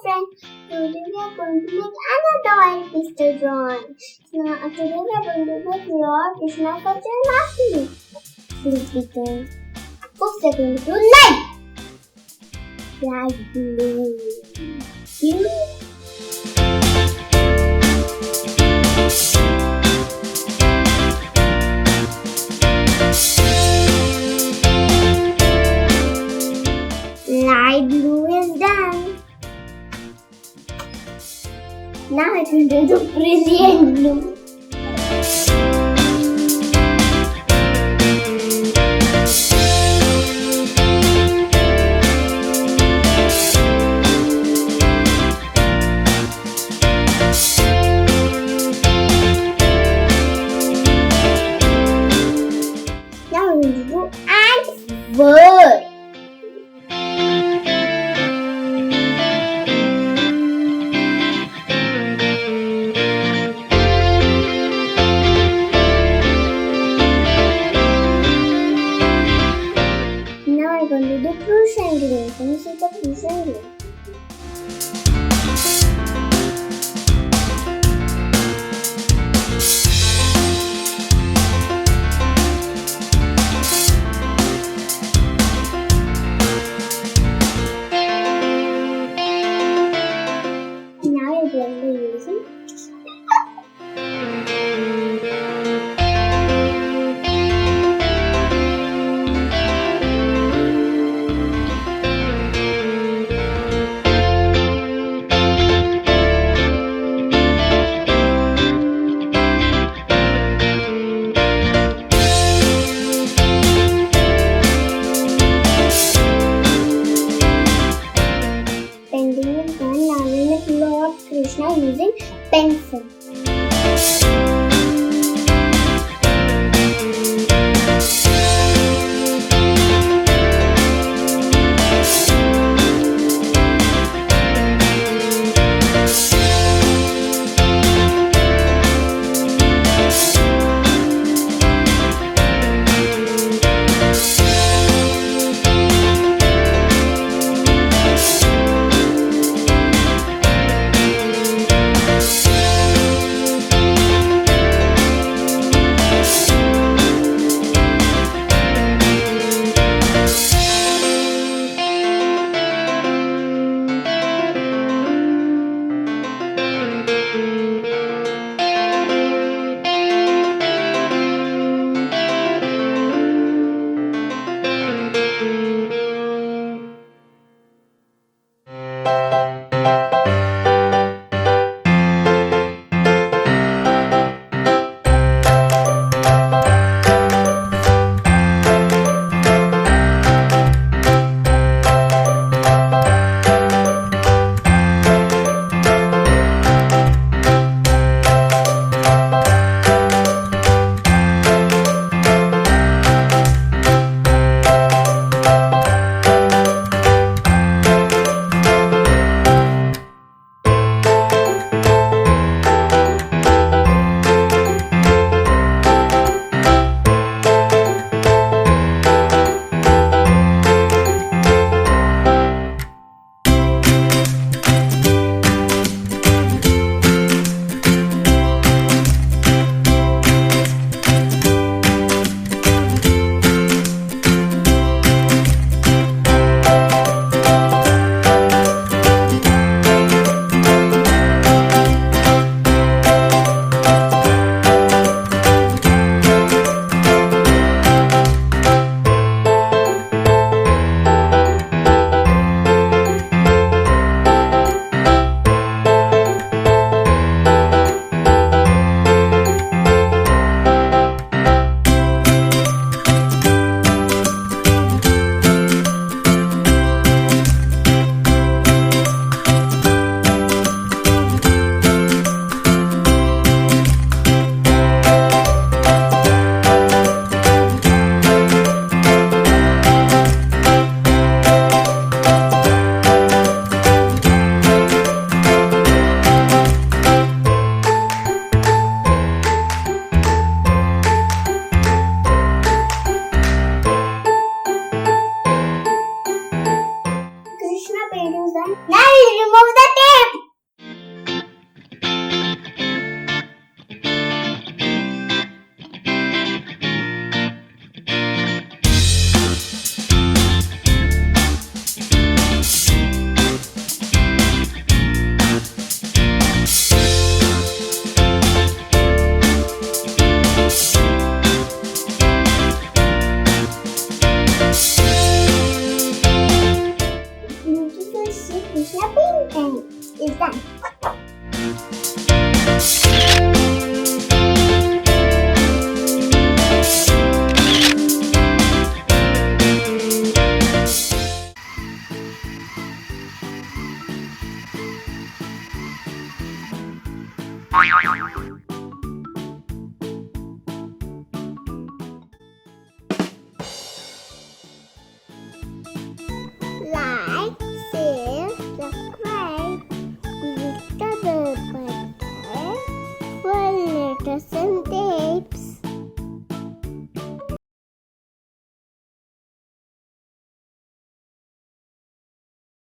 friends, today we are going to make another oil pastel drawing. Now today we are going to make Lord Krishna for Janmashtami. Please begin. First we are going to do light blue. Light blue is done. Now it will do the brilliant blue. Now we will do Antwerp. Now I'm going to do Prussian Green. Can you see the Prussian Green? Now you're going to use it. Painting is done. Now we make Lord Krishna using pencil. I'll remove the tape. Beautiful Sri Krishna painting is done. Like, share, subscribe, click the bell button for latest updates.